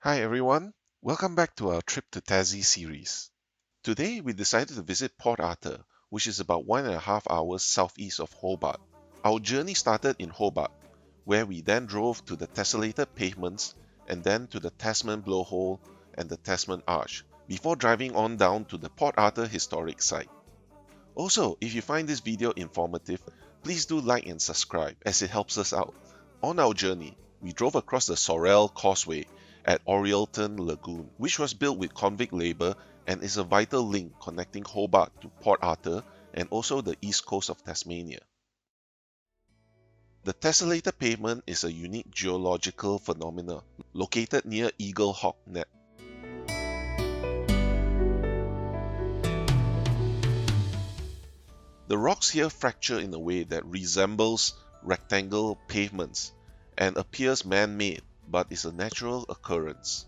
Hi everyone, welcome back to our Trip to Tassie series. Today we decided to visit Port Arthur, which is about 1.5 hours southeast of Hobart. Our journey started in Hobart, where we then drove to the Tessellated Pavements and then to the Tasman Blowhole and the Tasman Arch, before driving on down to the Port Arthur historic site. Also, if you find this video informative, please do like and subscribe as it helps us out. On our journey, we drove across the 𝗧𝗢𝗨 Causeway at Orielton Lagoon, which was built with convict labour and is a vital link connecting Hobart to Port Arthur and also the east coast of Tasmania. The tessellated pavement is a unique geological phenomenon located near Eagle-Hawk Neck. The rocks here fracture in a way that resembles rectangle pavements and appears man-made but is a natural occurrence.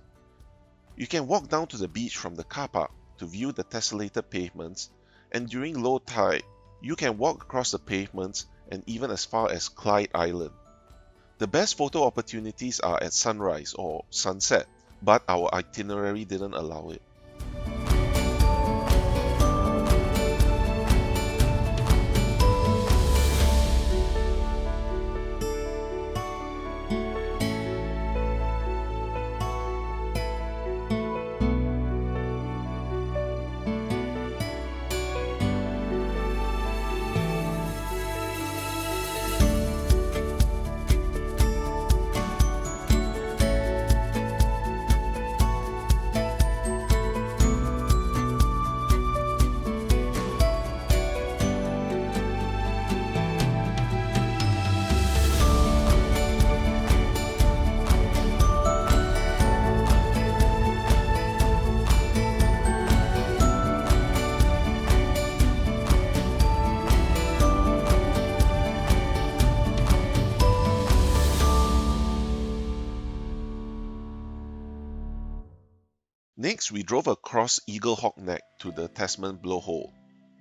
You can walk down to the beach from the car park to view the tessellated pavements, and during low tide, you can walk across the pavements and even as far as Clyde Island. The best photo opportunities are at sunrise or sunset, but our itinerary didn't allow it. Next, we drove across Eagle-Hawk Neck to the Tasman Blowhole.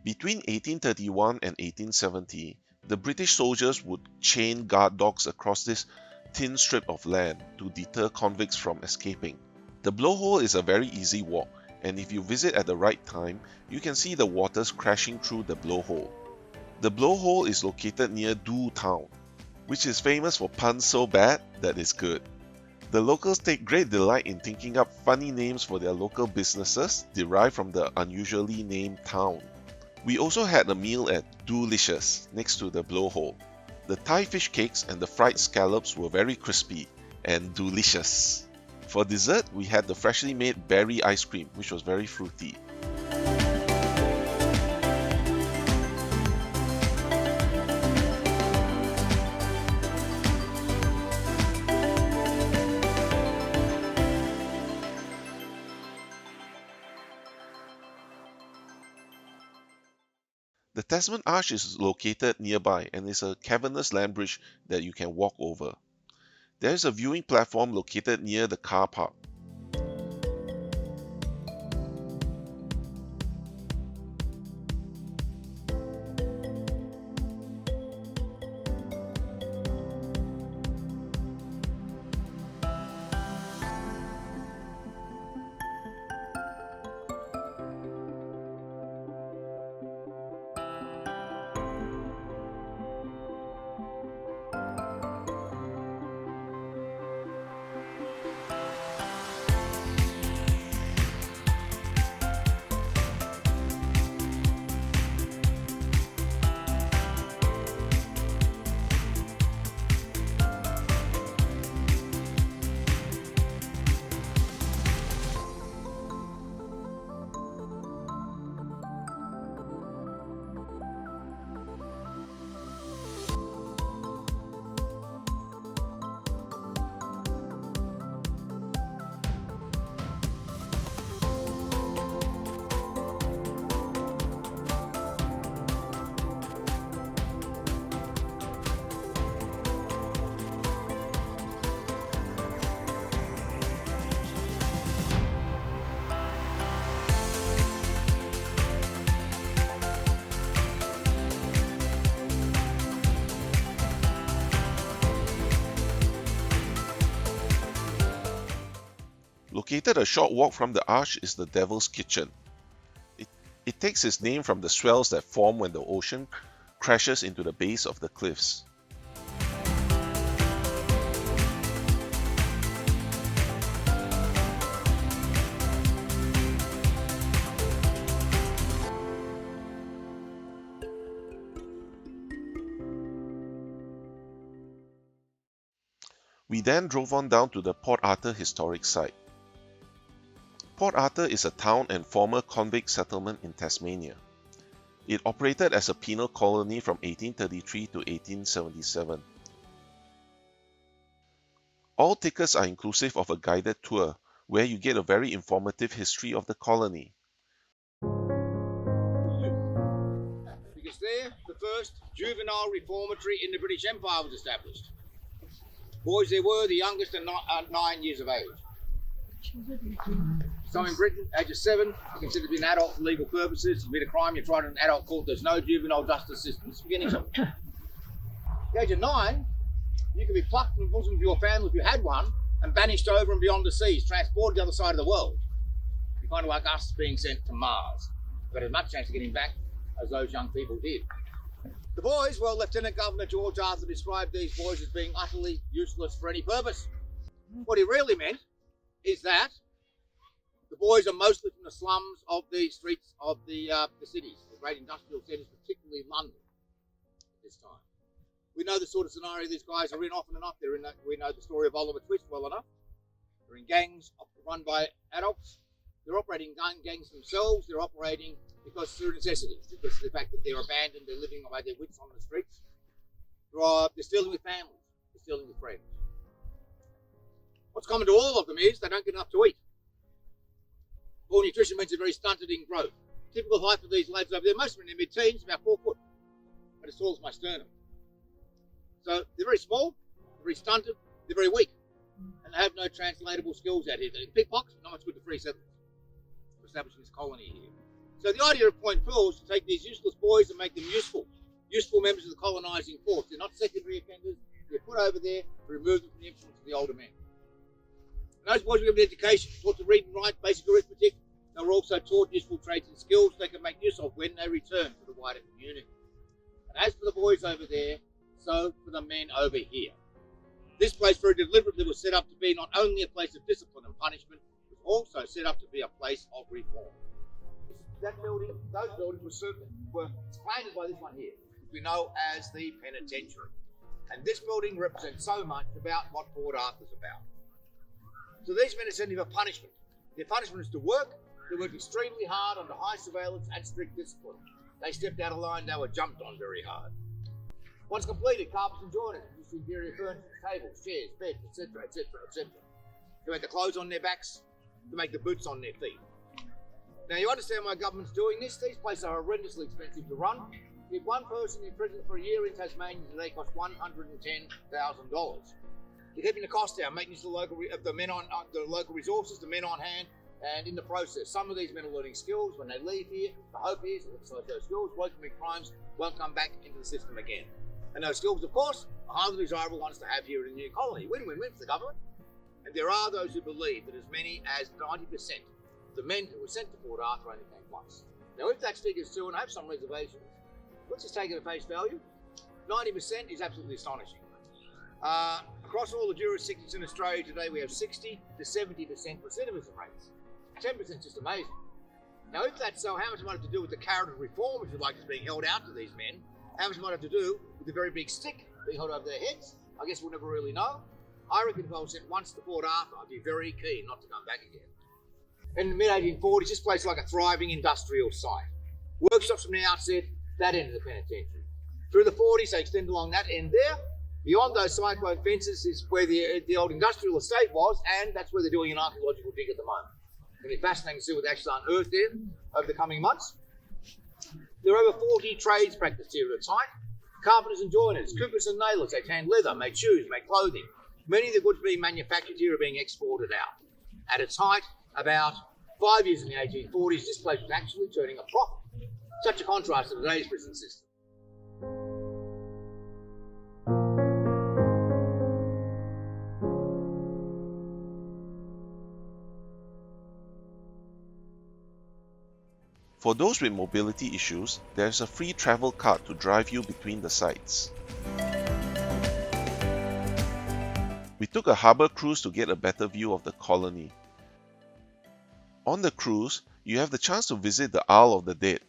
Between 1831 and 1870, the British soldiers would chain guard dogs across this thin strip of land to deter convicts from escaping. The blowhole is a very easy walk, and if you visit at the right time, you can see the waters crashing through the blowhole. The blowhole is located near Do Town, which is famous for puns so bad that it's good. The locals take great delight in thinking up funny names for their local businesses derived from the unusually named town. We also had a meal at Doolicious next to the blowhole. The Thai fish cakes and the fried scallops were very crispy and delicious. For dessert, we had the freshly made berry ice cream, which was very fruity. The Tasman Arch is located nearby and is a cavernous land bridge that you can walk over. There is a viewing platform located near the car park. Located a short walk from the arch is the Devil's Kitchen. It takes its name from the swells that form when the ocean crashes into the base of the cliffs. We then drove on down to the Port Arthur historic site. Port Arthur is a town and former convict settlement in Tasmania. It operated as a penal colony from 1833 to 1877. All tickets are inclusive of a guided tour, where you get a very informative history of the colony. Because there, the first juvenile reformatory in the British Empire was established. Boys there were, the youngest are 9 years of age. So in Britain, age of 7, you're considered to be an adult for legal purposes. You commit a crime, you're tried in an adult court, there's no juvenile justice system. This is the beginning of it. At the age of 9, you can be plucked from the bosom of your family if you had one and banished over and beyond the seas, transported to the other side of the world. You're kind of like us being sent to Mars. You've got as much chance of getting back as those young people did. The boys, well, Lieutenant Governor George Arthur described these boys as being utterly useless for any purpose. What he really meant is that the boys are mostly from the slums of the streets of the cities, the great industrial centres, particularly London at this time. We know the sort of scenario these guys are in often enough. We know the story of Oliver Twist well enough. They're in gangs run by adults. They're operating gangs themselves. They're operating because through necessity, because of the fact that they're abandoned, they're living by their wits on the streets. They're stealing with families. They're stealing with friends. What's common to all of them is they don't get enough to eat. Poor nutrition means they're very stunted in growth. Typical height for these lads over there, most of them in their mid-teens, about 4 foot, but as tall as my sternum. So they're very small, they're very stunted, they're very weak, and they have no translatable skills out here. They pickpockets, not much good to free settlers for establishing this colony here. So the idea of Point Pearl is to take these useless boys and make them useful members of the colonising force. They're not secondary offenders, they're put over there to remove them from the influence of the older men. And those boys were given education, taught to read and write, basic arithmetic. They were also taught useful trades and skills they could make use of when they returned to the wider community. And as for the boys over there, so for the men over here. This place very deliberately was set up to be not only a place of discipline and punishment, but also set up to be a place of reform. That building, those buildings were planted by this one here, which we know as the Penitentiary. And this building represents so much about what Port Arthur's about. So these men are sent here for punishment. Their punishment is to work. They work extremely hard under high surveillance and strict discipline. They stepped out of line, they were jumped on very hard. Once completed, carpenters and joiners used interior furniture, tables, chairs, beds, etc., etc., etc. To make the clothes on their backs, to make the boots on their feet. Now you understand why government's doing this. These places are horrendously expensive to run. If one person in prison for a year in Tasmania today costs $110,000. You're keeping the cost down, making use of the local resources, the men on hand, and in the process, some of these men are learning skills. When they leave here, the hope is that those skills won't commit crimes, won't come back into the system again. And those skills, of course, are highly desirable ones to have here in the new colony. Win-win-win for the government. And there are those who believe that as many as 90% of the men who were sent to Port Arthur only came once. Now, if that figure is true, and I have some reservations, let's just take it at face value. 90% is absolutely astonishing. Across all the jurisdictions in Australia today, we have 60 to 70% recidivism rates. 10% is just amazing. Now, if that's so, how much might have to do with the carrot of reform, which is like is being held out to these men? How much might have to do with the very big stick being held over their heads? I guess we'll never really know. I reckon if I was sent once to Port Arthur, I'd be very keen not to come back again. In the mid-1840s, this place was like a thriving industrial site. Workshops from the outset, that end of the penitentiary. Through the 40s, they extend along that end there. Beyond those cyclone fences is where the old industrial estate was, and that's where they're doing an archaeological dig at the moment. It's going to be fascinating to see what they actually unearthed there over the coming months. There are over 40 trades practiced here at its height. Carpenters and joiners, coopers and nailers, they tan leather, make shoes, make clothing. Many of the goods being manufactured here are being exported out. At its height, about 5 years in the 1840s, this place was actually turning a profit. Such a contrast to today's prison system. For those with mobility issues, there is a free travel card to drive you between the sites. We took a harbour cruise to get a better view of the colony. On the cruise, you have the chance to visit the Isle of the Dead,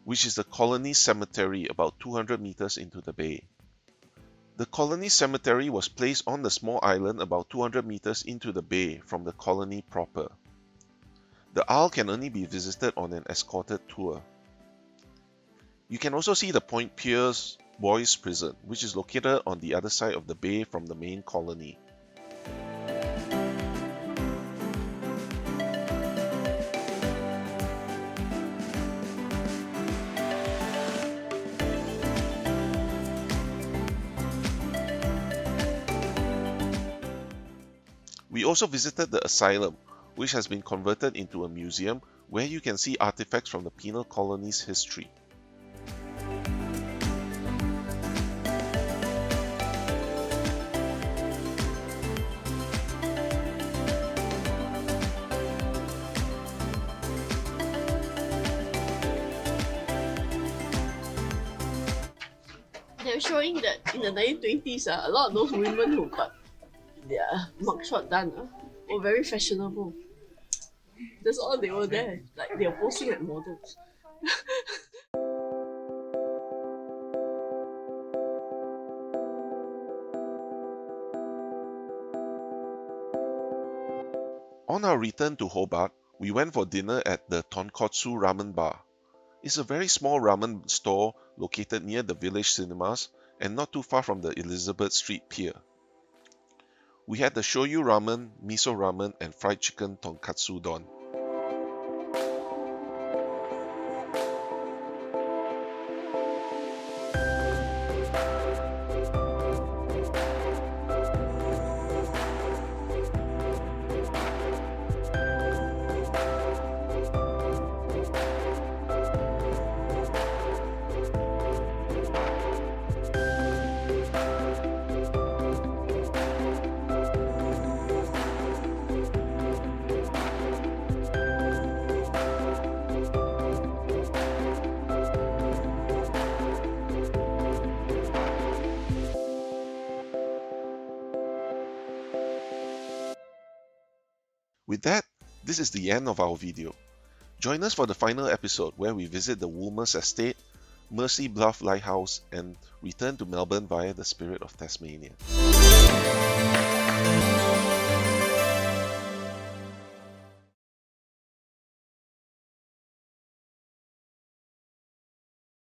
which is the colony cemetery about 200 meters into the bay. The colony cemetery was placed on the small island about 200 meters into the bay from the colony proper. The Isle can only be visited on an escorted tour. You can also see the Point Pierce Boys Prison, which is located on the other side of the bay from the main colony. We also visited the Asylum, which has been converted into a museum where you can see artifacts from the penal colony's history. They're showing that in the 1920s, a lot of those women who got their mugshot done were very fashionable. That's all they were there. Like, they were posing as models. On our return to Hobart, we went for dinner at the Tonkotsu Ramen Bar. It's a very small ramen store located near the village cinemas and not too far from the Elizabeth Street Pier. We had the shoyu ramen, miso ramen, and fried chicken tonkatsu don. With that, this is the end of our video. Join us for the final episode where we visit the Woolmer's Estate, Mersey Bluff Lighthouse, and return to Melbourne via the Spirit of Tasmania.